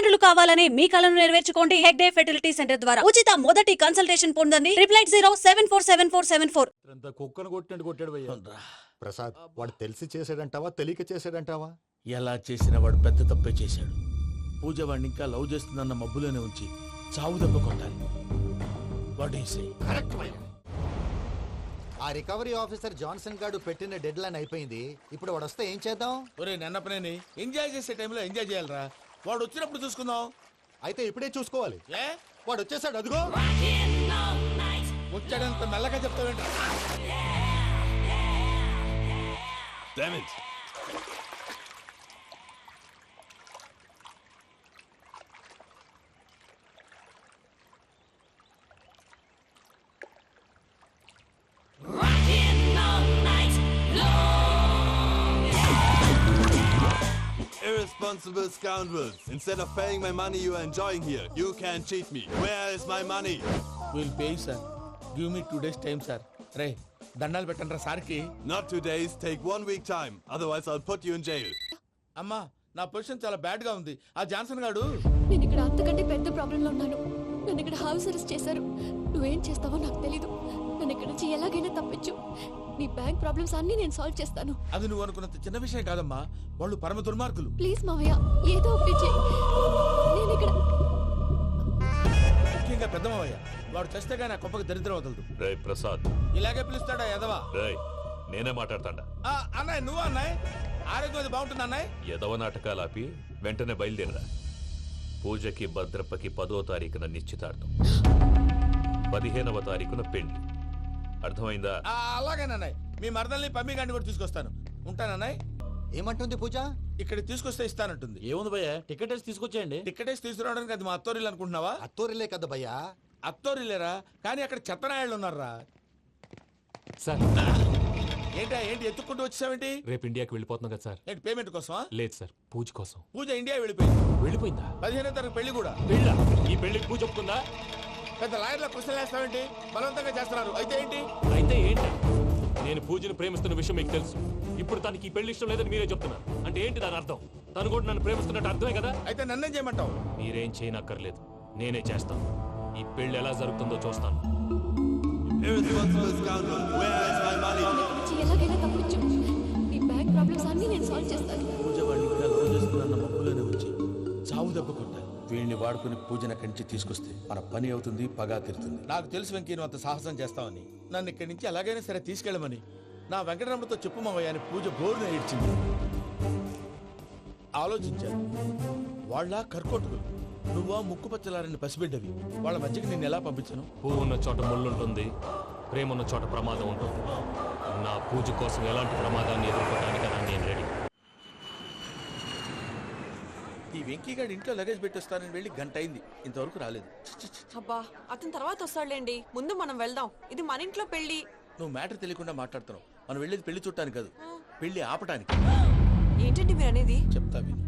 తల్లిదండ్రులు కావాలనే మీ కలను నెరవేర్చుకోండి హెగ్డే ఫెర్టిలిటీ సెంటర్ ద్వారా ఉచిత మొదటి కన్సల్టేషన్ పొందండి 8807447474. కుక్కను కొట్టినట్టు కొట్టాడు భయ్యా. ప్రసాద్ వాడు తెలిసి చేసాడంటావా తెలియక చేసాడంటావా? ఎలా చేసిన వాడు పెద్ద తప్పే చేశాడు. పూజ వాడిని ఇంకా లవ్ చేస్తుందన్న మబ్బులోనే ఉంచి చావు దెబ్బ కొట్టాలి. What you say? కరెక్ట్ భయ్యా. ఆ రికవరీ ఆఫీసర్ జాన్సన్ గారు పెట్టిన డెడ్ లైన్ అయిపోయింది. ఇప్పుడు వాడు వస్తే ఏం చేద్దాం? ఒరే నన్నపనేని ఎంజాయ్ చేసే టైంలో ఎంజాయ్ చేయాలరా. వాడు వచ్చినప్పుడు చూసుకుందాం. అయితే ఇప్పుడే చూసుకోవాలి. ఏ వాడు వచ్చేసాడు, అదిగో. వచ్చాడంత మెల్లగా చెప్తావేంట? Damn it! Irresponsible scoundrels! Instead of paying my money you are enjoying here, you can cheat me. Where is my money? Will pay sir. Give me 2 days time sir. రే దండాలు పెట్టండి రా సార్కి. Not 2 days, take 1 week time. Otherwise I'll put you in jail. అమ్మా నా position చాలా bad గా ఉంది. ఆ జాన్సన్ గాడు నేను ఇక్కడ అంతకంటే పెద్ద ప్రాబ్లంలో ఉన్నాను. నన్ను ఇక్కడ హౌస్ అరెస్ట్ చేశారు. నువ్వేం చేస్తావో నాకు తెలీదు. నన్ను ఇక్కడ నుంచి ఎలాగైనా తప్పించు. నీ బ్యాంక్ ప్రాబ్లమ్స్ అన్ని నేను సాల్వ్ చేస్తాను. అది నువ్వు అనుకున్నంత చిన్న విషయం కాదమ్మా. వాళ్ళు పరమ దుర్మార్గులు. ప్లీజ్ మావయ్య ఏదో ఒకటి చెయ్యి. నేను ఇక్కడ ముఖ్యంగా పెద్దమావయ్య వాడు చేస్తే గానీ ఆ కొంపకి దరిద్రం వదలదు. రే ప్రసాద్, ఇలాగే పిలుస్తాడా ఎదవా? రేయ్ నేనే మాట్లాడతాడా? అన్నయ్య నువ్వు అన్నయ్య ఆరోగ్యం అది బాగుంటుంది అన్నయ్య. ఎదవ నాటకాలు ఆపి వెంటనే బయలుదేరరా. పూజకి భద్రప్పకి 10వ తారీఖున నిశ్చితార్థం, 15వ తారీఖున పెళ్లి. అర్థమైందా? అలాగేనన్నయ్య. మీ మరదల్ని పమ్మి గాండి కూడా తీసుకొస్తాను. ఉంటానన్నయ్య. ఏమంటుంది పూజ? ఇక్కడికి తీసుకొస్తే ఇస్తానంటుంది. ఏముంది భయ్య, టికెట్ వేసి తీసుకొచ్చేయండి. టికెట్ వేసి తీసుకురావడానికి అది మా అత్తోరిల్లు అనుకుంటున్నావా? అత్తూరిలే కదా భయ్యా. అత్తోరిల్లేరా, కానీ అక్కడ చెత్తనాయాళ్ళు ఉన్నారా. సార్ ఏంటి ఎత్తుక్కుంటూ వచ్చావేంటి? రేపు ఇండియాకి వెళ్ళిపోతున్నాం కదా సార్. ఏంటి పేమెంట్ కోసమా? లేదు సార్, పూజ కోసం. పూజ ఇండియా వెళ్ళిపోయింది. వెళ్ళిపోయిందా? 15వ తారీఖు పెళ్లి కూడా. పెళ్ళా? ఈ పెళ్లికి పూజ ఒప్పుకుందా? పెద్ద లాయర్ల క్వశ్చన్ వేస్తావేంటి? బలవంతంగా చేస్తున్నారు. అయితే ఏంటి? అయితే ఏంటి? నేను పూజను ప్రేమిస్తున్న విషయం మీకు తెలుసు. ఇప్పుడు తనకి ఈ పెళ్లి ఇష్టం లేదని మీరే చెప్తున్నారు. అంటే ఏంటి దాని అర్థం? తను కూడా నన్ను ప్రేమిస్తున్నట్టు అర్థమే కదా? అయితే నన్నేం చేయమంటావు? మీరేం చేయనక్కర్లేదు, నేనే చేస్తాను. ఈ పెళ్లి ఎలా జరుగుతుందో చూస్తాను. Irresponsible scoundrel! Where is my money? ఇక్కడ నుంచి ఎలాగైనా తప్పించు. నీ బ్యాంక్ ప్రాబ్లమ్స్ అన్ని నేను సాల్వ్ చేస్తాను. పూజ వాడిని ఇంకా లవ్ చేస్తుందన్న మబ్బులోనే ఉంచి చావు దెబ్బ కొట్టాలి. వీళ్ళని వాడుకుని పూజన కంచి తీసుకొస్తే మన పని అవుతుంది, పగా తీరుతుంది. నాకు తెలుసు వెంకీ నువ్వు అంత సాహసం చేస్తావని. నన్ను ఇక్కడి నుంచి ఎలాగైనా సరే తీసుకెళ్ళమని నా వెంకటరమణతో చెప్పు మావయ్య అని పూజ బోరున ఏడ్చింది. ఆలోచించాను. వాళ్ళ కర్కోటకులు, నువ్వా ముక్కు పచ్చలారని పసిబిడ్డవి. వాళ్ళ మధ్యకి నేను ఎలా పంపించను? పువ్వు ఉన్న చోట ముళ్ళుంటుంది, ప్రేమ ఉన్న చోట ప్రమాదం ఉంటుంది. నా పూజ కోసం ఎలాంటి ప్రమాదాన్ని ఎదుర్కోవడానికైనా నేను రెడీ. ఈ వెంకీగాడి ఇంట్లో లగేజ్ పెట్టొస్తానని వెళ్ళి గంట అయింది, ఇంతవరకు రాలేదు. అబ్బా అతని తర్వాత వస్తాడులేండి, ముందు మనం వెళ్దాం. ఇది మన ఇంట్లో పెళ్లి. నువ్వు మ్యాటర్ తెలియకుండా మాట్లాడుతున్నావు. మనం వెళ్ళేది పెళ్లి చుట్టానికి కాదు, పెళ్లి ఆపటానికి. ఏంటండి మీరు అనేది? చెప్తా విను.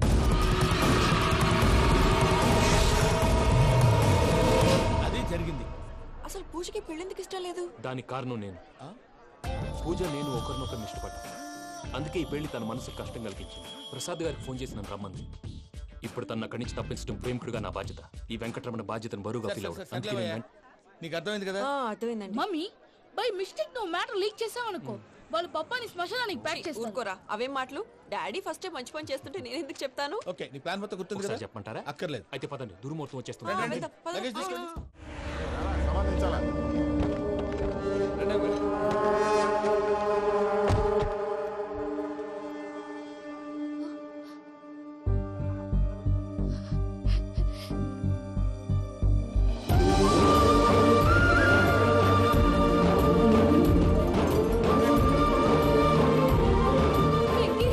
అదే జరిగింది. అసలు పూజకి పెళ్ళెందుకు ఇష్టం లేదు? దానికి కారణం నేను. పూజ నేను ఒకరినొకరిని ఇష్టపడ్డా. అందుకే ఈ పెళ్లి తన మనసుకు కష్టం కలిగించింది. ప్రసాద్ గారికి ఫోన్ చేసి నన్ను రమ్మంది. ఇప్పుడు తన అక్కడి నుంచి తప్పించడం ప్రేమికుడుగా నా బాధ్యత. ఈ వెంకటరమణ బాధ్యతను బరువుగా ఫీల్ అవుతుంది. నీకు అర్థమైంది కదా? అర్థమైందండి. మమ్మీ బై మిస్టేక్ నువ్వు మ్యాటర్ లీక్ చేసావనుకో, వాళ్ళు పప్పాని శ్మశానానికి ప్యాక్ చేస్తారు. ఊరుకోరా, అవేం మాటలు. డాడీ ఫస్ట్ మంచి పని చేస్తుంటే నేను ఎందుకు చెప్తాను? ఓకే, నీ ప్లాన్ మొత్తం గుర్తుంది కదా? చెప్పమంటారా? అక్కర్లేదు. అయితే పదండి, దుర్ముహూర్తం వచ్చేస్తుంది. వెళ్దాం, పద. లగేజ్ తీసుకెళ్ళి. Venky,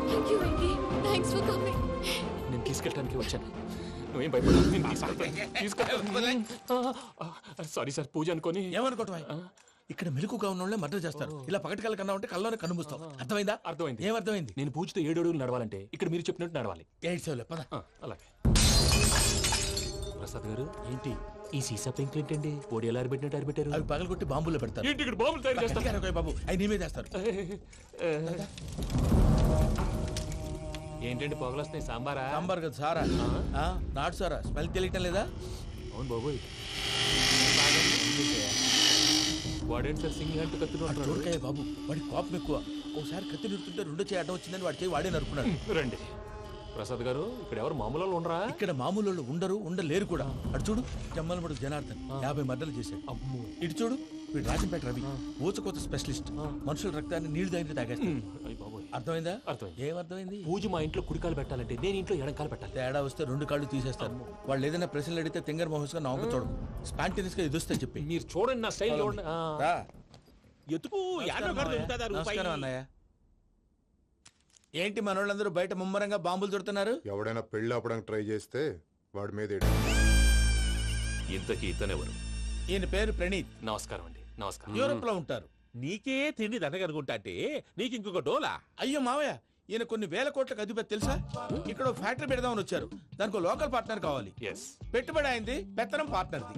thank you Venky, thanks for coming. నేను తీసుకెళ్ళడానికి వచ్చాను. నువ్వేం భయపడవు, నేను తీసుకెళ్తాను. సారీ సార్, పూజ అనుకోని. ఏమనుకోవటం? ఇక్కడ మెలకుగా ఉన్న వాళ్ళే మర్డర్ చేస్తారు. ఇలా పగటి కళ్ళ కన్నా ఉంటే కళ్ళలోనే కనుమూస్తావు. అర్థమైందా? అర్థమైంది. ఏమర్థమైంది? నేను పూజతో 7 అడుగులు నడవాలంటే ఇక్కడ మీరు చెప్పినట్టు నడవాలి. 8 సేవలే పద. అలాగే. ప్రసాద్ గారు, ఏంటి ఈ సీసా పెంకులు ఏంటండి? పొడి ఎలా అరబెట్టినట్టు అరబెట్టారు? అవి పగలగొట్టి బాంబుల్లో పెడతారు. ఏంటి ఇక్కడ బాంబులు తయారు చేస్తారు? బాబు అవి నీ మీద వేస్తారు. ఏంటండి పొగలొస్తాయి సాంబారా సాంబార్ కదా సారా నాటు సారా స్మెల్ తెలియటం లేదా? అవును బాబోయ్ వాడేంటి సార్ సింగిల్ హ్యాండ్ కత్తిని చూడకాయ బాబు, వాడి కోపం ఎక్కువ. ఒకసారి కత్తి నిరుతుంటే రెండో చేయి అడ్డం వచ్చిందని వాడి చేయి వాడే నరుకున్నాడు. రండి ప్రసాద్ గారు, ఇక్కడ ఎవరు మామూలు వాళ్ళు ఉండరా? ఇక్కడ మామూలు వాళ్ళు ఉండరు, ఉండలేరు కూడా. అటు చూడు, జమ్మలమడు జనార్దన్ 50 మర్డర్లు చేశాడు. అమ్మో. ఇటు చూడు, వీడు రాజంపేట రవి ఊచకోత స్పెషలిస్ట్. మనుషుల రక్తాన్ని నీళ్లు దగ్గర తాగేస్తాడు. అయ్య బాబోయ్. అర్థమైందా? అర్థమైంది. ఏమర్థమైంది? పూజ మా ఇంట్లో కుడికాలు పెట్టాలంటే నేను ఇంట్లో ఎడంకాలు పెట్టాలి. తేడా వస్తే 2 కాళ్ళు తీసేస్తారు. వాళ్ళు ఏదైనా ప్రశ్నలు అడిగితే తింగర్ మహోస్ గా నవ్వు చూడదు. స్పాంటినియస్ గా ఎదుస్తా చెప్పి. మీరు చూడండి నా స్టైల్ చూడండి. రా. ఎత్తుకు నమస్కారం అన్నయ్య. ఏంటి మనోళ్ళందరూ బయట ముమ్మరంగా బాంబులు దొరుకుతున్నారు? ఎవడైనా పెళ్లి ఆపడానికి ట్రై చేస్తే వాడి మీద ఇంతకీ ఇతనెవరు? ఈయన పేరు ప్రణీత్. నమస్కారం అండి. నమస్కారం. యూరోప్ లో ఉంటారు. నీకే తిండి దండగనుకుంటా అంటే నీకు ఇంకొక డోలా? అయ్యో మావయ్య, ఈయన కొన్ని వేల కోట్లకు అధిపతి తెలుసా? ఇక్కడ ఓ ఫ్యాక్టరీ పెడదామని వచ్చారు. దానికి ఓ లోకల్ పార్ట్నర్ కావాలి. ఎస్. పెట్టుబడి అయింది, పెత్తనం పార్ట్నర్ది.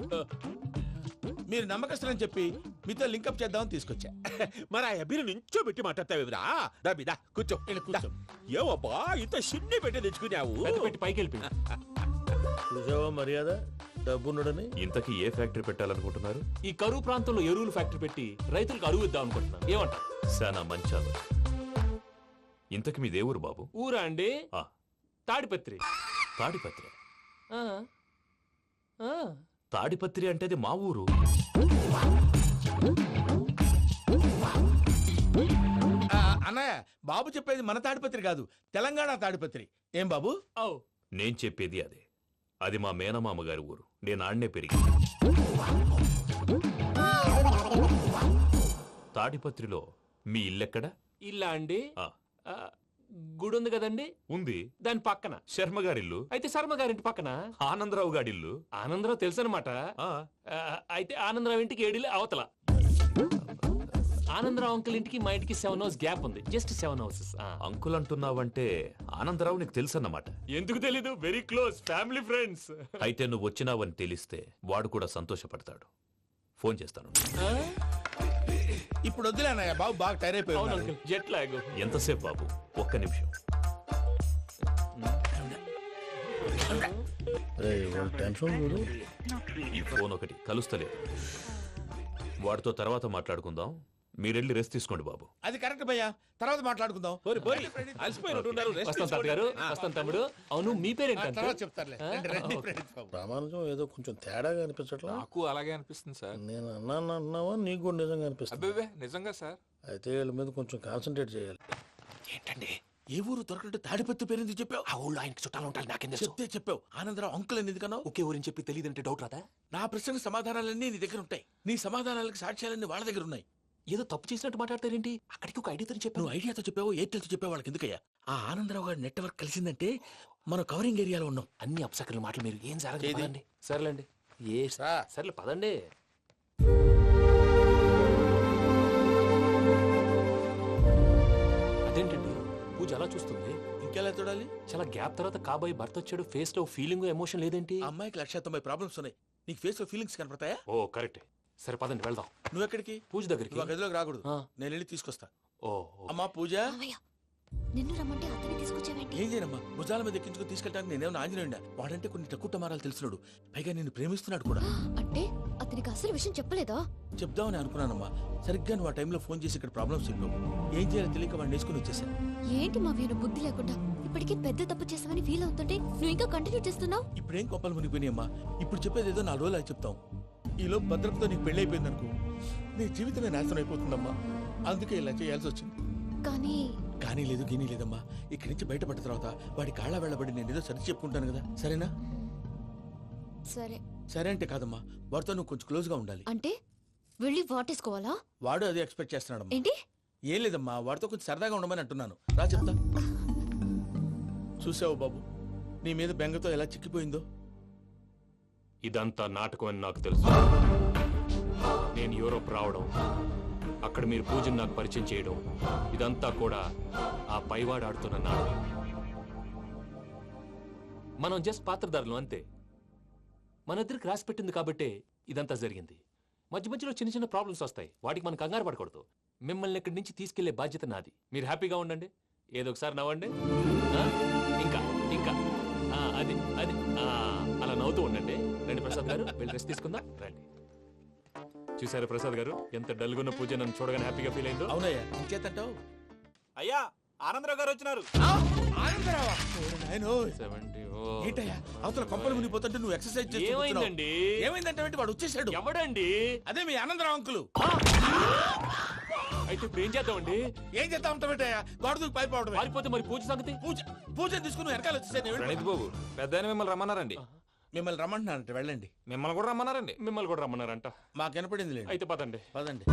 మీరు నమ్మకస్తులని చెప్పి మీతో లింకప్ చేద్దామని తీసుకొచ్చా. మరి ఆ అబ్బిని నుంచో పెట్టి మాట్లాడతావురా? దాబిదా కూర్చో. కూర్చో. ఏవబ్బా ఇంత సిన్ని పెట్టి తెచ్చుకున్నావు? పెట్టి పైకి వెళ్ళిపోయి. చూసావా మర్యాద, డబ్బున్నడని. ఇంతకీ ఏ ఫ్యాక్టరీ పెట్టాలనుకుంటున్నారు? ఈ కరువు ప్రాంతంలో ఎరువులు ఫ్యాక్టరీ పెట్టి రైతులకు అరువు ఇద్దాం అనుకుంటున్నాను. ఏమంటారు? శానా మంచాలు. ఇంతకి మీ దేవురు బాబు? ఊరా అండి? తాడిపత్రి. తాడిపత్రి? తాడిపత్రి అంటే అది మా ఊరు. అన్నయ్య, బాబు చెప్పేది మన తాడిపత్రి కాదు, తెలంగాణ తాడిపత్రి. ఏం బాబు? నేను చెప్పేది అదే. అది మా మేనమామ గారి ఊరు. నేను ఆడనే పెరిగి. తాడిపత్రిలో మీ ఇల్లెక్కడ? ఇల్లా అండి? గుడి ఉంది కదండి. ఉంది. దాని పక్కన శర్మ గారిల్లు. అయితే శర్మ గారింటి పక్కన ఆనందరావు గారిల్లు. ఆనందరావు తెలుసు అనమాట. అయితే ఆనందరావు ఇంటికి 7 అవతల. ఆనందరావు అంకుల్ ఇంటికి మా ఇంటికి 7 hours గ్యాప్ ఉంది. Just 7 hours. అంకుల్ అంటున్నావంటే ఆనందరావు నీకు తెలుసు అన్నమాట. ఎందుకు తెలీదు? Very close family friends. అయితే నువ్వు వచ్చినావని తెలిస్తే వాడు కూడా సంతోషపడతాడు. ఫోన్ చేస్తాను. ఇప్పుడు వద్దులే అన్నయ్య, బాబు బాగా టైర్ అయిపోయాడు. Jet lag. ఎంతసేపు బాబు? ఒక్క నిమిషం. ఈ ఫోన్ ఒకటి కలుస్తలేదు. వాడితో తర్వాత మాట్లాడుకుందాం. మీరెళ్ళి రెస్ట్ తీసుకోండి బాబు. అది కరెక్ట్ భయ్యా, తర్వాత మాట్లాడుకుందాం. వస్తాను తమ్ముడు. అవును, మీ పేరేంటి? తర్వాత చెప్తారులే. రండి, ప్రణీత్ బాబు. రామానుజం ఏదో కొంచెం తేడాగా అనిపించట్లా? నాకు అలాగే అనిపిస్తుంది సార్. నేను అన్నావా నీకు కూడా నిజంగా అనిపిస్తుంది? అబ్బే నిజంగా సార్. అయితే వీళ్ళ మీద కొంచెం కాన్సన్ట్రేట్ చేయాలి. ఏంటండి, ఏ ఊరు దొరకట్టు తాడిపత్రి పేరు ఎందుకు చెప్పావు? ఆ ఊళ్ళో ఆయనకి చుట్టాలు ఉంటారు. నాకేం చెప్తే చెప్పావు. ఆనందరావు అంకుల్ అని ఎందుకన్నావు? ఒకే ఊరిని చెప్పి తెలియదంటే డౌట్ రాదా? నా ప్రశ్నకు సమాధానాలన్నీ నీ దగ్గర ఉంటాయి. నీ సమాధానాలకు సాక్ష్యాలన్నీ వాళ్ళ దగ్గర ఉన్నాయి. ఏదో తప్పు చేసినట్టు మాట్లాడతారేంటి? అక్కడికి ఒక ఐడియాతో చెప్పాను. నువ్వు ఐడియాతో చెప్పావు, ఎయిర్టెల్తో చెప్పావు, వాళ్ళకి ఎందుకయ్యా? ఆ ఆనందరావు గారి నెట్వర్క్ కలిసిందంటే మనం కవరింగ్ ఏరియాలో ఉన్నాం. అన్ని అప్సకర్ల మాటలు మీరు ఏం జరగదండి. సర్లేండి. సర్లే పదండి. అదేంటండి పూజ అలా చూస్తుంది? ఇంకెలా చూడాలి? చాలా గ్యాప్ తర్వాత కాబోయే భర్త వచ్చాడు. ఫేస్ లో ఫీలింగ్ ఎమోషన్ లేదేంటి? ఆ అమ్మాయికి 190 ప్రాబ్లమ్స్ ఉన్నాయి. నీకు ఫేస్ లో ఫీలింగ్స్ కనపడతాయా? ఓ కరెక్ట్. సరే పదండి వెళ్దాం. నువ్వు ఎక్కడికి? పూజ దగ్గరికి. నువ్వు ఆ గదిలోకి రాకూడదు. నేను వెళ్ళి తీసుకొస్తా. ఓ అమ్మా పూజ, నిన్ను రమ్మంటే అతన్ని తీసుకొచ్చావేంటి? ఏం చేయనమ్మా, భుజాల మీద ఎక్కించుకుని తీసుకెళ్ళడానికి నేనేమన్నా ఆంజనేయుడా? వాడంటే కొన్ని తక్కువ టమారాలు తెలిసినాడు, పైగా నిన్ను ప్రేమిస్తున్నాడు కూడా. అంటే అతనికి అసలు విషయం చెప్పలేదా? చెప్దామని అనుకున్నానమ్మా. సరిగ్గా నువ్వు ఆ టైంలో ఫోన్ చేసి ఇక్కడ ప్రాబ్లమ్స్ చెప్పావు. ఏం చేయాలో తెలియక వాడిని నేర్చుకుని వచ్చేసా. ఏంటి మా వీరు బుద్ధి లేకుండా ఇప్పటికే పెద్ద తప్పు చేసావని ఫీల్ అవుతుంటే నువ్వు ఇంకా కంటిన్యూ చేస్తున్నావు? ఇప్పుడేం కోపాలు మునిగిపోయినాయమ్మా. ఇప్పుడు చెప్పేది ఏదో 4 రోజులు అది చెప్తాం. ఈలోపు భద్రతతో నీకు పెళ్లి అయిపోయింది అనుకో, నీ జీవితమే నాశనం అయిపోతుందమ్మా. అందుకే ఇలా చేయాల్సి వచ్చింది. కానీ లేదు, గీనీ లేదమ్మా. ఇక్కడి నుంచి బయటపడ్డ తర్వాత వాడి కాళ్ళ వెళ్ళబడి నేను ఏదో సరి చెప్పుకుంటాను కదా, సరేనా? సరే అంటే కాదమ్మా, వాడితో నువ్వు కొంచెం క్లోజ్ గా ఉండాలి. అంటే వెళ్ళి వాటేసుకోవాలా? వాడు అది ఎక్స్పెక్ట్ చేస్తున్నాడమ్మా. ఏంటి? ఏం లేదమ్మా, వాడితో కొంచెం సరదాగా ఉండమని అంటున్నాను. రా చెప్తా. చూసావు బాబు, నీ మీద బెంగతో ఎలా చిక్కిపోయిందో. ఇదంతా నాటకం అని నాకు తెలుసు. నేను యూరోప్ రావడం, అక్కడ మీరు పూజను నాకు పరిచయం చేయడం, ఇదంతా కూడా ఆ పైవాడు ఆడుతున్న నాటకం. మనం జస్ట్ పాత్రధారులు అంతే. మన ఇద్దరికి రాసి పెట్టింది కాబట్టే ఇదంతా జరిగింది. మధ్య మధ్యలో చిన్న చిన్న ప్రాబ్లమ్స్ వస్తాయి, వాటికి మనం కంగారు పడకూడదు. మిమ్మల్ని ఇక్కడి నుంచి తీసుకెళ్లే బాధ్యత నాది. మీరు హ్యాపీగా ఉండండి, ఏదో ఒకసారి నవ్వండి. గారు వెళ్ళి రెస్ట్ తీసుకుందాం రండి. చూసారా ప్రసాద్ గారు ఎంత డల్గున్న పూజ నన్ను చూడగానే హ్యాపీగా ఫీల్ అయిందో. అవునయ్యా ఇంకేతంటావు అయ్యా ఆనందరావు గారు వచ్చినారు. ఏంటయ్యా అవతల కొంపలు మునిగిపోతుంటే నువ్వు ఎక్సర్సైజ్ చేస్తూ ఏమైందండి? ఏమైందంటే వాడు వచ్చేసాడు. ఎవడండి? అదే మీ ఆనందరావు అంకులు. అయితే ఇప్పుడు ఏం చేద్దామండి? ఏం చేస్తా ఉంటావేటయ్యా గోడ దూకి పైపోవడం. పారిపోతే మరి పూజ సంగతి? పూజ తీసుకుని వెనకాల వచ్చేసాను. ప్రణీత్ బాబు పెద్ద ఆయన మిమ్మల్ని రమ్మన్నారండి. మిమ్మల్ని రమ్మంటున్నారంట వెళ్ళండి. మిమ్మల్ని కూడా రమ్మన్నారండి. మిమ్మల్ని కూడా రమ్మన్నారంట. మాకు వినపడింది లేండి. అయితే పదండి. పదండి.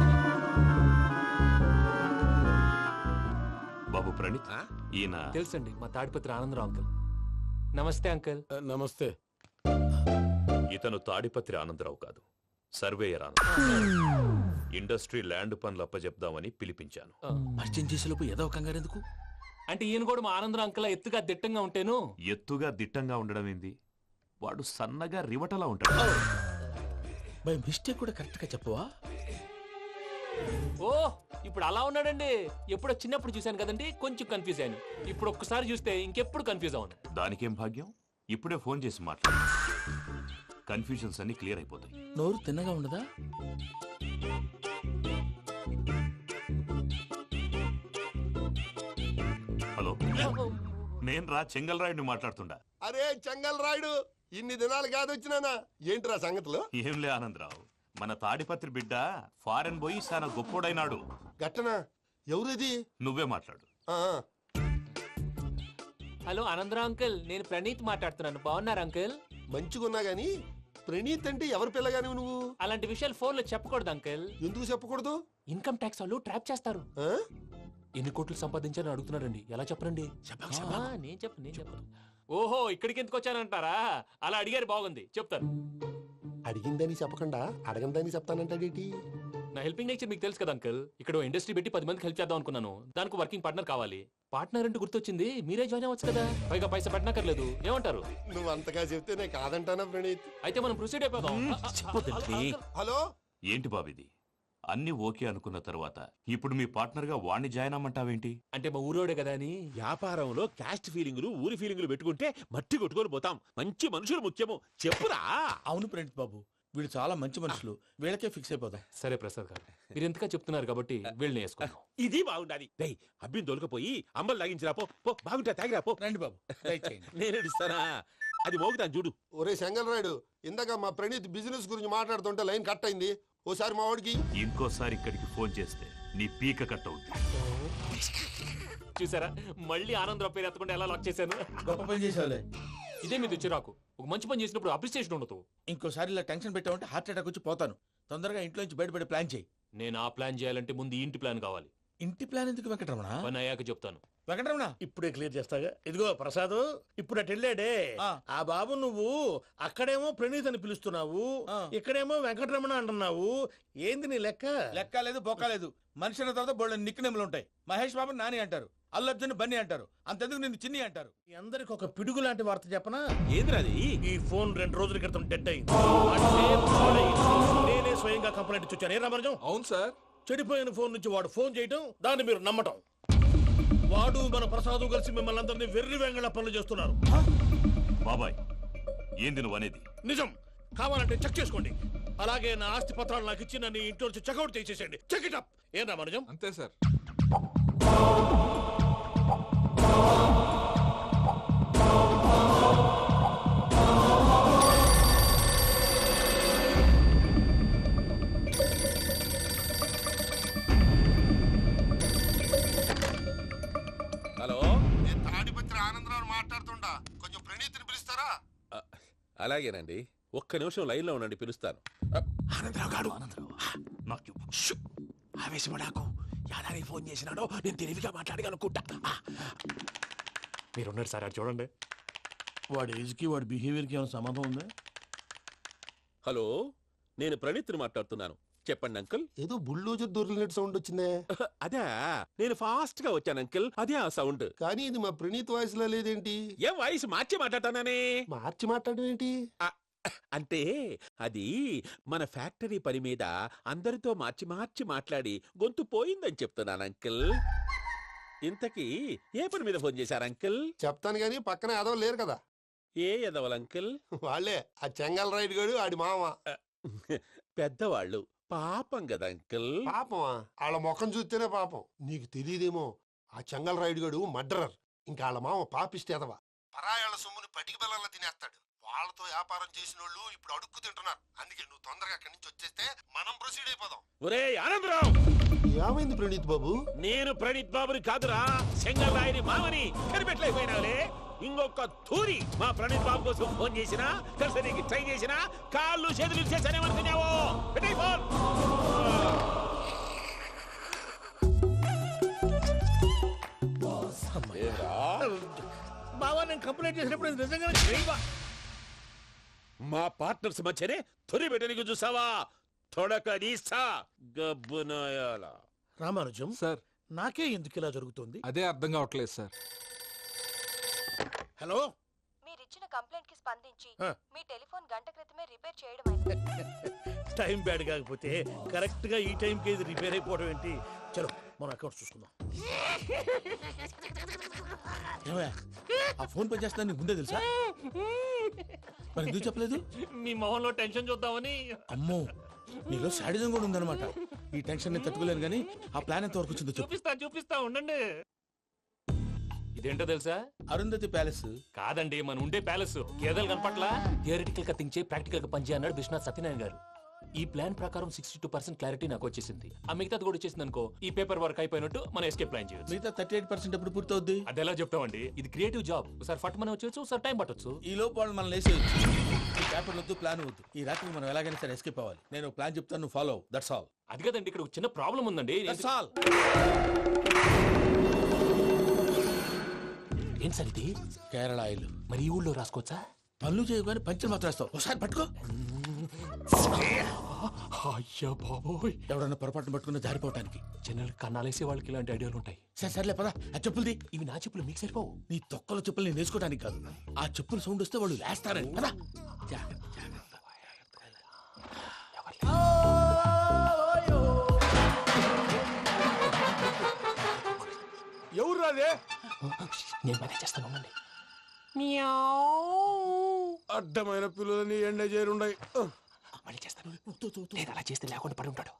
బాబు ప్రణీత్ ఈయన తెలుసండి మా తాడిపత్రి ఆనందరావు అంకుల్. నమస్తే అంకుల్. నమస్తే. ఇతను తాడిపత్రి ఆనందరావు కాదు, సర్వేయర్ ఆనందరావు. ఇండస్ట్రీ ల్యాండ్ పనులు అప్పచెప్దామని పిలిపించాను. పరిచయం చేసేలోపు ఏదో కంగారు ఎందుకు? అంటే ఈయన కూడా మా ఆనందరావు అంకుల్ ఎత్తుగా దిట్టంగా ఉంటాను. ఎత్తుగా దిట్టంగా ఉండడం ఏంది? వాడు సన్నగా రివటలా ఉంటాడు. బై మిస్టేక్ కూడా కరెక్ట్ గా చెప్పవా? ఓ ఇప్పుడు అలా ఉన్నాడండి. ఎప్పుడో చిన్నప్పుడు చూశాను కదండి, కొంచెం కన్ఫ్యూజ్ అయ్యాను. ఇప్పుడు ఒక్కసారి చూస్తే ఇంకెప్పుడు కన్ఫ్యూజ్ అవును. దానికేం భాగ్యం, ఇప్పుడే ఫోన్ చేసి మాట్లాడు. కన్ఫ్యూజన్స్ అన్ని క్లియర్ అయిపోతాయి. నోరు తిన్నగా ఉండదా? హలో, నేను రా చెంగల్ రాయుడిని మాట్లాడుతుండా. అరే చెంగల్ రాయుడు, ఇన్ని దినాలు కాదు వచ్చినానా? ఏంట్రా సంగతులు? ఏంలే ఆనందరావు, మన తాడిపత్రి బిడ్డ ఫారెన్ పోయి చాలా గొప్పోడైనాడు. గట్టనా? ఎవరిది? నువ్వే మాట్లాడు. హలో ఆనందరావు అంకుల్, నేను ప్రణీత్ మాట్లాడుతున్నాను. బాగున్నారు అంకుల్? మంచిగున్నా గాని ప్రణీత్ అంటే ఎవరి పిల్లగాని నువ్వు? అలాంటి విషయాలు ఫోన్ లో చెప్పకూడదు అంకుల్. ఎందుకు చెప్పకూడదు? ఇన్కమ్ ట్యాక్స్ వాళ్ళు ట్రాప్ చేస్తారు. ఎన్ని కోట్లు సంపాదించాలని అడుగుతున్నాడండి. ఎలా చెప్పరండి? నేను చెప్పను. ఓహో ఇక్కడికి ఎందుకు వచ్చానంటారా? అలా అడిగారు, బాగుంది, చెప్తాను. అడిగిందని చెప్పకుండా అడగందని చెప్తానంటాడేటి? నా హెల్పింగ్ నేచర్ మీకు తెలుసు కదా అంకుల్. ఇక్కడ ఇండస్ట్రీ పెట్టి 10 మందికి హెల్ప్ చేద్దాం అనుకున్నాను. దానికి వర్కింగ్ పార్ట్నర్ కావాలి. పార్ట్నర్ అంటే గుర్తొచ్చింది, మీరే జాయిన్ అవ్వచ్చు కదా. పైగా పైసా పెట్టనక్కర్లేదు. ఏమంటారు? నువ్వు అంతగా చెప్తే నేను కాదంటానా ప్రణీత్? అయితే మనం ప్రొసీడ్ అయిపోదాం. హలో, ఏంటి బాబిది? అన్ని ఓకే అనుకున్న తర్వాత ఇప్పుడు మీ పార్ట్నర్ గా వాణ్ణి జాయిన్ అమ్మంటావేంటి? అంటే మా ఊరోడే కదా అని. వ్యాపారంలో క్యాస్ట్ ఫీలింగులు ఊరి ఫీలింగులు పెట్టుకుంటే మట్టి కొట్టుకొని పోతాం. మంచి మనుషులు ముఖ్యము, చెప్పురా. అవును ప్రణీత్ బాబు, వీళ్ళు చాలా మంచి మనుషులు. వీళ్ళకే ఫిక్స్ అయిపోదాం. సరే ప్రసాద్ గారు, మీరు ఎంతగా చెప్తున్నారు కాబట్టి వీళ్ళని వేసుకుందాం. ఇది బాగుండాలి. డై అబ్బిని దొలకపోయి అమ్మలు లాగించిరా పో. బాగుంటా తాగిరా పో. రండి బాబు, నేను ఇస్తానా? అది మోగుతాను చూడు. ఒరే చెంగల్ రాయుడు, ఇందాక మా ప్రణీత్ బిజినెస్ గురించి మాట్లాడుతుంటే లైన్ కట్ అయింది. ఓసారి మా వాడికి ఇంకోసారి ఇక్కడికి ఫోన్ చేస్తే నీ పీక కట్ అవుద్ది. చూసారా, మళ్ళీ ఆనందరావు పేరు ఎత్తకుండా ఎలా లాక్ చేశాను. గొప్ప పని చేసేవాళ్ళే. ఇదే మీద చిరాకు. ఒక మంచి పని చేసినప్పుడు అప్రిసియేషన్ ఉండదు. ఇంకోసారి ఇలా టెన్షన్ పెట్టామంటే హార్ట్ అటాక్ వచ్చి పోతాను. తొందరగా ఇంట్లో నుంచి బయటపడే ప్లాన్ చేయి. నేను ఆ ప్లాన్ చేయాలంటే ముందు ఈ ఇంటి ప్లాన్ కావాలి. ఇంటి ప్లాన్ ఎందుకు వెంకటరమణ? పని అయ్యాక చెప్తాను. వెంకటరమణ ఇప్పుడే క్లియర్ చేస్తాగా. ఇదిగో ప్రసాద్, ఇప్పుడు అటు వెళ్ళాడే ఆ బాబు, నువ్వు అక్కడేమో ప్రణీత్ అని పిలుస్తున్నావు, ఇక్కడేమో వెంకటరమణ అంటున్నావు. ఏంది నీ లెక్క? లెక్క లేదు, బొక్క లేదు. మనిషి అన్న తర్వాత బోళ్ళ నిక్నెములు ఉంటాయి. మహేష్ బాబు నాని అంటారు, అల్లు అర్జున్ బన్నీ అంటారు, అంతెందుకు నిన్ను చిన్ని అంటారు. మీ అందరికి ఒక పిడుగు లాంటి వార్త చెప్పనా? ఏంద్రది? ఈ ఫోన్ 2 రోజుల క్రితం డెడ్ అయింది. అంటే నేనే స్వయంగా కంప్లైంట్ ఇచ్చి వచ్చాను. ఏ రామరాజం? అవును సార్. చెడిపోయిన ఫోన్ నుంచి వాడు ఫోన్ చేయటం, దాన్ని మీరు నమ్మటం. వాడు మన ప్రసాదు కలిసి మిమ్మల్ని అందరినీ వెర్రి వెంగళ పనులు చేస్తున్నారు. బాబాయ్, ఏంది నువ్వు అనేది? నిజం. కావాలంటే చెక్ చేసుకోండి. అలాగే నా ఆస్తి పత్రాలు నాకు ఇచ్చి నన్ను ఇంట్లో నుంచి చెక్అౌట్ చేసేసండి. Check it up. ఏం రామరాజం? అంతే సార్. హలో, నేను తాడిపత్రి ఆనందరావు మాట్లాడుతుండా. కొంచెం ప్రణీత్ని పిలుస్తారా? అలాగేనండి. ఒక్క నిమిషం లైన్ లో ఉండండి, పిలుస్తాను. ఆనందరావు గాడు. ఆవేశపడాకు. యాదానికి ఫోన్ చేసినాడో నేను తెలివిగా మాట్లాడగలనుకుంటా. మీరున్నారు సార్, చూడండి. వాడి ఏజ్కి వాడి బిహేవియర్కి ఏమైనా సంబంధం ఉందా? హలో, నేను ప్రణీత్ని మాట్లాడుతున్నాను. చెప్పండి అంకుల్. ఏదో బుల్డోజర్ దొరికినట్టు సౌండ్ వచ్చిందే. అదే, నేను ఫాస్ట్ గా వచ్చాను అంకుల్. అదే ఆ సౌండ్. కానీ ఇది మా ప్రణీత్ వాయిస్ లో లేదేంటి? ఏం వాయిస్ మార్చి మాట్లాడతాననే? మార్చి మాట్లాడడం ఏంటి? అంటే అది మన ఫ్యాక్టరీ పని మీద అందరితో మార్చి మార్చి మాట్లాడి గొంతు పోయిందని చెప్తున్నాను అంకుల్. ఇంతకీ ఏ పని మీద ఫోన్ చేశారు అంకుల్? చెప్తాను గానీ పక్కన ఏదో లేరు కదా. ఏ ఎదవల అంకుల్? వాళ్ళే ఆ చెంగల్ రైడ్ గడు ఆడి మామ. పెద్దవాళ్ళు పాపం కదా అంకుల్. పాపమా? వాళ్ళ ముఖం చూస్తేనే పాపం. నీకు తెలియదేమో, ఆ చెంగల్ రైడ్ గడు మర్డరర్. ఇంకా వాళ్ళ మామ పాపిస్తేదవా. పరాయాళ్ళ సొమ్ముని పటికి బెల్లంలో తినేస్తాడు. వాళ్ళతో వ్యాపారం చేసిన వాళ్ళు ఇప్పుడు అడుక్కు తింటున్నారు. అందుకే నువ్వు తొందరగా అక్కడి నుంచి వచ్చేస్తే మనం ప్రొసీడ్ అయిపోదాం. ఒరే ఆనందరావు, ఏమైంది ప్రణీత్ బాబు? నేను ప్రణీత్ బాబుని కాదురా, చెంగల్ రాయని మామని. కనిపెట్టలేకపోయినావులే. ఇంకొక తూరి మా ప్రణీత్ బాబు కోసం ఫోన్ చేసినా, కలిసి నీకు ట్రై చేసినా కాళ్ళు చేతులు చేశానేమనుకున్నావు. పెట్టేయ్ ఫోన్. బావా, నేను కంప్లైంట్ చేసినప్పుడు ఇది నిజంగానే చేయవా? మా పార్ట్నర్స్ మధ్యనే తొలి పెట్టడానికి చూసావా? తొడక నీస్తా గబ్బునాయాల. రామానుజం సార్, నాకే ఎందుకు ఇలా జరుగుతుంది? అదే అర్థం కావట్లేదు సార్. హలో, మీరిచ్చిన కంప్లైంట్ కి స్పందించి ఆ. మీ టెలిఫోన్ గంట క్రితమే రిపేర్ చేయడం అయింది. టైం బ్యాడ్ కాకపోతే కరెక్ట్ గా ఈ టైంకి ఇది రిపేర్ అయిపోవడం ఏంటి? చలో మన అకౌంట్ చూసుకుందాం. ఏమయ్య, ఆ ఫోన్ పని చేస్తున్నా నీకు ముందే తెలుసా? మరి ఎందుకు చెప్పలేదు? మీ మొహంలో టెన్షన్ చూద్దామని. అమ్మో, నీలో శాడిజం కూడా ఉందన్నమాట. ఈ టెన్షన్ నేను తట్టుకోలేను కానీ ఆ ప్లాన్ ఎంత వరకు వచ్చిందో చెప్పు. చూపిస్తా ఉండండి. ఇదేంటో తెలుసా? అరుంధతి ప్యాలెస్ కాదండి, మన ఉండే ప్యాలెస్. గేదెలు కనపట్లా? థియరిటికల్ గా థింక్ చేయి, ప్రాక్టికల్ గా పనిచేయ అన్నాడు విశ్వనాథ్ సత్యనారాయణ గారు. ఈ ప్లాన్ ప్రకారం 62% క్లారిటీ నాకు వచ్చేసింది. ఆ మిగతాది కూడా వచ్చేసింది అనుకో, ఈ పేపర్ వర్క్ అయిపోయినట్టు మనం ఎస్కేప్ ప్లాన్ చేయొచ్చు. మిగతా 38% ఎప్పుడు పూర్తవుద్ది? అది ఎలా చెప్తామండి? ఇది క్రియేటివ్ జాబ్. ఒకసారి ఫట్ మనం వచ్చేచ్చు, ఒకసారి టైం పట్టొచ్చు. ఈ లోపు వాళ్ళు మనం లేసేయచ్చు. ఈ పేపర్ వద్దు, ప్లాన్ వద్దు. ఈ రాత్రి మనం ఎలాగైనా సరే ఎస్కేప్ అవ్వాలి. నేను ప్లాన్ చెప్తాను, నువ్వు ఫాలో. That's all. అది కదండి, ఇక్కడ ఒక చిన్న ప్రాబ్లం ఉందండి. That's all. ఏం సార్ ఇది? కేరళ ఆయిల్. మరి ఈ ఊళ్ళో రాసుకోవచ్చా? పనులు చేయగానే పంచర్ మాత్రం వేస్తావు. ఒకసారి పట్టుకో. అయ్యా బాబోయ్, ఎవడన్నా పొరపాటున పట్టుకున్న జారిపోవటానికి. జనరల్ కన్నాలేసే వాళ్ళకి ఇలాంటి ఐడియాలు ఉంటాయి. సర్లే పదా, ఆ చెప్పులది. ఇవి నా చెప్పులు, మీకు సరిపోవు. నీ తొక్కల చెప్పులు నేను వేసుకోవడానికి కాదు, ఆ చెప్పులు సౌండ్ వస్తే వాళ్ళు వేస్తారని. పదా. ఎవరు రాదే? నేను మేనేజ్ చేస్తాను, ఉండండి. అడ్డమైన పిల్లలని ఎండ చేరుండయి. మళ్ళీ చేస్తాను. లేదు, అలా చేస్తే లేకుండా పడి ఉంటాడు.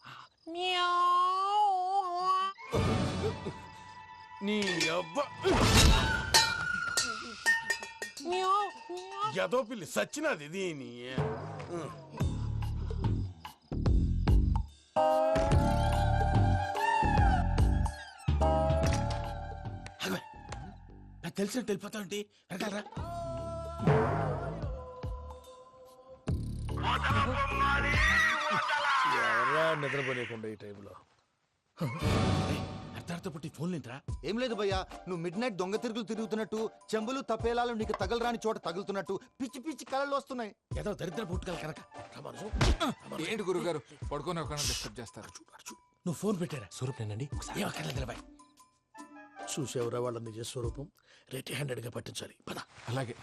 నీ అబ్బా ఎదో పిల్లి సచ్చినది దీని. నాకు తెలిసినట్టు వెళ్ళిపోతా ఉంటే వెనకాలరా. ఎవరా నిద్రపోలేకుండా ఈ టైంలో? అర్ధార్థ పుట్టి ఫోన్ లేంట్రా? ఏం లేదు భయ్యా, నువ్వు మిడ్ నైట్ దొంగ తిరుగులు తిరుగుతున్నట్టు, చెంబులు తపేలాలు నీకు తగలరాని చోట తగులుతున్నట్టు పిచ్చి పిచ్చి కళలు వస్తున్నాయి. ఏదో దరిద్ర పుట్టుకల కనుక. ఏంటి గురుగారు పడుకొని ఒక డిస్టర్బ్ చేస్తారు? నువ్వు ఫోన్ పెట్టారా? స్వరూప్ నేనండి. ఏమక్కర్లేదు. చూసేవరా వాళ్ళ నిజ స్వరూపం. రెడీ హ్యాండెడ్ గా పట్టించాలి. పద. అలాగే.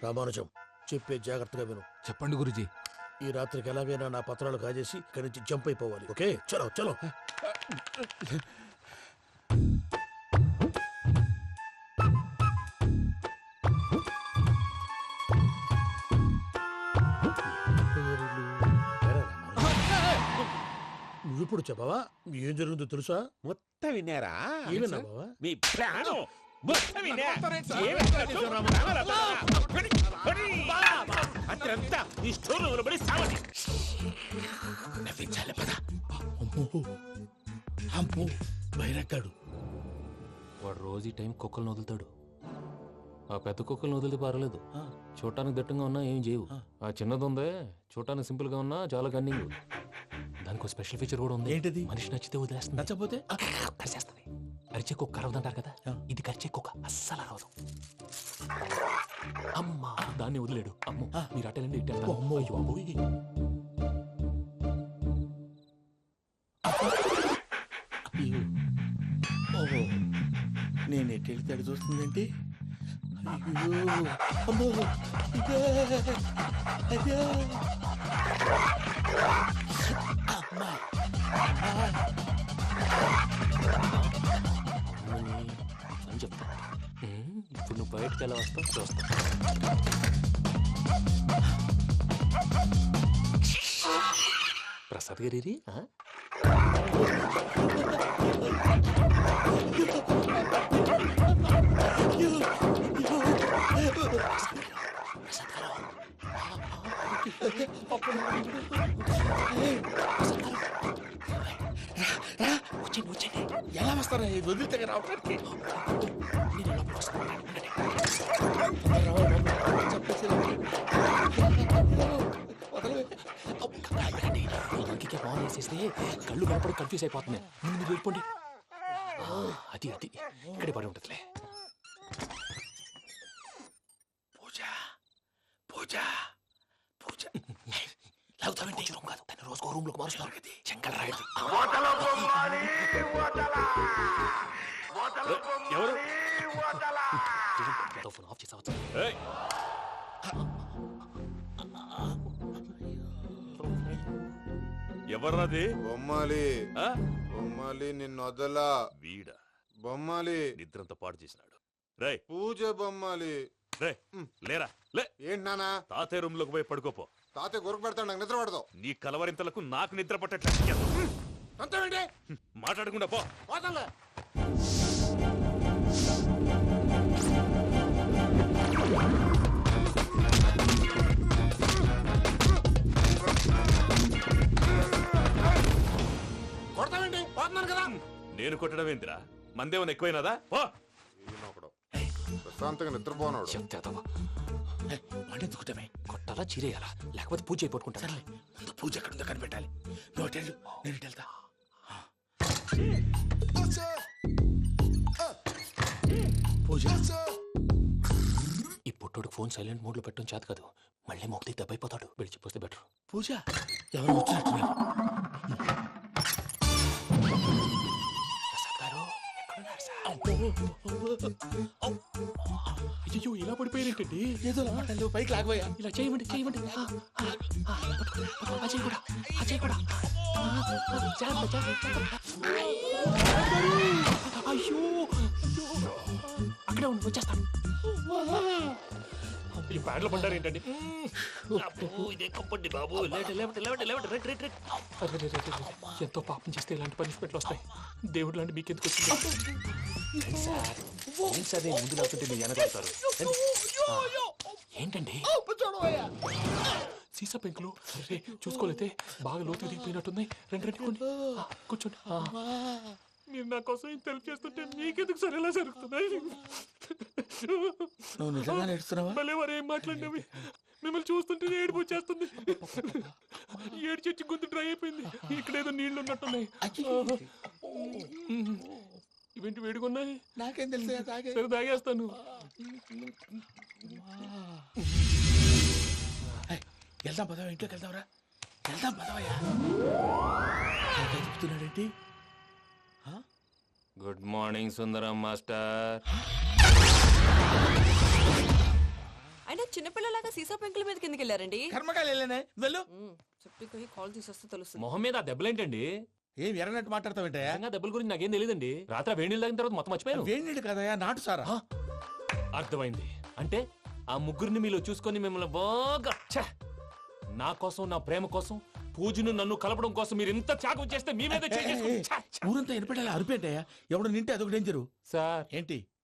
రామానుజం, చెప్పే జాగ్రత్తగా విను. చెప్పండి గురుజీ. ఈ రాత్రికి ఎలాగైనా నా పత్రాలు కాజేసి ఇక్కడి నుంచి జంప్ అయిపోవాలి. ఓకే, చలో చలో. నువ్విప్పుడు చెప్పవా ఏం జరుగుతుందో తెలుసా? మొత్తం విన్నారా? ఏమన్నా బావా? మీ ప్లాను మొత్తం విన్నా. అత్రంతా ఈ స్టోర్ రూమ్ లో పడి సావని. నవ్వించాలి. పద. అమ్మో అమ్మో, బైరక్కాడు. వాడు రోజు ఈ టైం కుక్కలను వదులుతాడు. ఆ పెద్ద కుక్కలను వదిలితే పర్లేదు, చూడటానికి దట్టంగా ఉన్నా ఏం చేయవు. ఆ చిన్నది ఉందే, చూడటానికి సింపుల్ గా ఉన్నా చాలా కన్నింగ్. దానికి ఒక స్పెషల్ ఫీచర్ కూడా ఉంది. ఏంటిది? మనిషి నచ్చితే వదిలేస్తుంది, నచ్చపోతే కరిచేస్తుంది. అరిచే కుక్క అరవదంటారు కదా, ఇది కరిచే కుక్క అస్సలు అరవదు. అమ్మా, దాన్ని వదిలేడు. అమ్మో, మీరు అటెండి ఇటు. నేను ఎటు వెళ్తే అటు చూస్తుందంటే అయ్యో అమ్మో ఇదే అదే అమ్మా అని చెప్తా. ఇప్పుడు నువ్వు బయటకు ఎలా వస్తావు చూస్తా. ప్రసాద్ గారి ఎలా వస్తారా ఇది వదిలితే రావడానికి ఫోన్ చేసేస్తే కళ్ళు కనపడి కన్ఫ్యూజ్ అయిపోతున్నాయి. మీరు వెళ్ళిపోండి. అది అది ఇక్కడే పడి ఉంటుందిలే. పూజ పూజ పూజ లాగుతామంటే రూమ్ కాదు, తన రోజుకో రూమ్ లోకి మారుస్తున్నారు కదా శంకర్ రాయుడు. ఎవరు ఫోన్ ఆఫ్ చేసావచ్చు. ఎవర్రాది? బొమ్మాలి బొమ్మాలి నిన్ను వదలా. వీడ బొమ్మాలి నిద్రంతా పాడు చేసినాడు. రే పూజ బొమ్మాలి. రే లేరా లే. ఏంటి నానా? తాతయ్య రూమ్ లోకి పోయి పడుకోపో. తాతయ్య గురకు పెడతాడు, నాకు నిద్ర పడతావు. నీ కలవరింతలకు నాకు నిద్ర పట్టట్లేదు. అంతేంటి మాట్లాడకుండా పో. పోతాలే. కొడతావేంటి? పోతున్నాను కదా. నేను కొట్టడం ఏందిరా? మందేమన్నా ఎక్కువైనదా? పో. ప్రశాంతంగా నిద్రపోనాడు. వాడెందుకుంటామే కొట్టాలా చీరేయాలా లేకపోతే పూజ అయిపోట్టుకుంటా. సర్లే ముందు పూజ ఎక్కడుందో కనిపెట్టాలి. నువ్వు వెళ్ళు, నేను ఇటు వెళ్తా. పూజ ఈ పుట్టోడికి ఫోన్ సైలెంట్ మోడ్ లో పెట్టడం చేత కాదు. మళ్ళీ మొక్కి దెబ్బైపోతాడు. విడిచిపోతే బెటర్. పూజ ఎవరు వచ్చినట్టున్నారు. అయ్యో ఇలా పడిపోయారేంటండి? ఏదో పైకి లాగబోయా. ఇలా చేయమండి చేయమండి. అజయ్ కూడా అజయ్ కూడా. అయ్యో అక్కడే ఉండి వచ్చేస్తాను. ఈ బ్యాడ్లో పడ్డారు ఏంటండి? ఎంతో పాపం చేస్తే ఇలాంటి పనిష్మెంట్లు వస్తాయి. దేవుడు లాంటి మీకెందుకు వచ్చింది? సార్ ముందు లేకుంటే మీరు వెనకాడతారు. ఏంటండి సీసా పెంకులు చూసుకోలేతే బాగా లోతు దిగిపోయినట్టున్నాయి. రెండు రెండు కూర్చోండి. మీరు నా కోసం ఇంత హెల్ప్ చేస్తుంటే మీకెందుకు సరే ఎలా జరుగుతున్నాయి? నువ్వు నిజంగా నేర్చుకున్నావా? భలే వారు ఏం మాట్లాడినవి. మిమ్మల్ని చూస్తుంటే ఏడుపు వచ్చేస్తుంది. ఏడు చెట్టు గొంతు డ్రై అయిపోయింది. ఇక్కడ ఏదో నీళ్లు ఉన్నట్టున్నాయి. ఇవేంటి వేడుకున్నాయి? నాకేం తెలుసు. సరే తాగేస్తాను. వెళ్దాం పదవా, ఇంట్లోకి వెళ్దాంరా. వెళ్దాం పదవయ్యా. చెప్తున్నాడేంటి? గుడ్ మార్నింగ్ సుందరం మాస్టర్. అయినా చిన్నపిల్లలాగా సీసా పెంకుల మీదకి ఎందుకు వెళ్ళారండి? కర్మకాయలు వెళ్ళానే. వెళ్ళు. చెప్పి కాల్ తీసేస్తే తెలుస్తుంది. మొహం మీద ఆ దెబ్బలేంటండి? ఏం ఎర్రనట్టు మాట్లాడతావేంటయా? దెబ్బల గురించి నాకేం తెలియదండి. రాత్రి వేడి నీళ్ళు తాగిన తర్వాత మొత్తం మర్చిపోయాను. వేడి నీళ్ళు కదయా, నాటు సారా. అర్థమైంది. అంటే ఆ ముగ్గురిని మీలో చూసుకొని మిమ్మల్ని బాగా నా కోసం నా ప్రేమ కోసం పూజను నన్ను కలపడం కోసం మీరు ఇంత త్యాగం చేస్తే మీ మీద ఊరంతా ఎనపెట్టాలి అరిపేంటయ్యా. ఎవడు నింటే అదొక డేంజరు. సార్ ఏంటి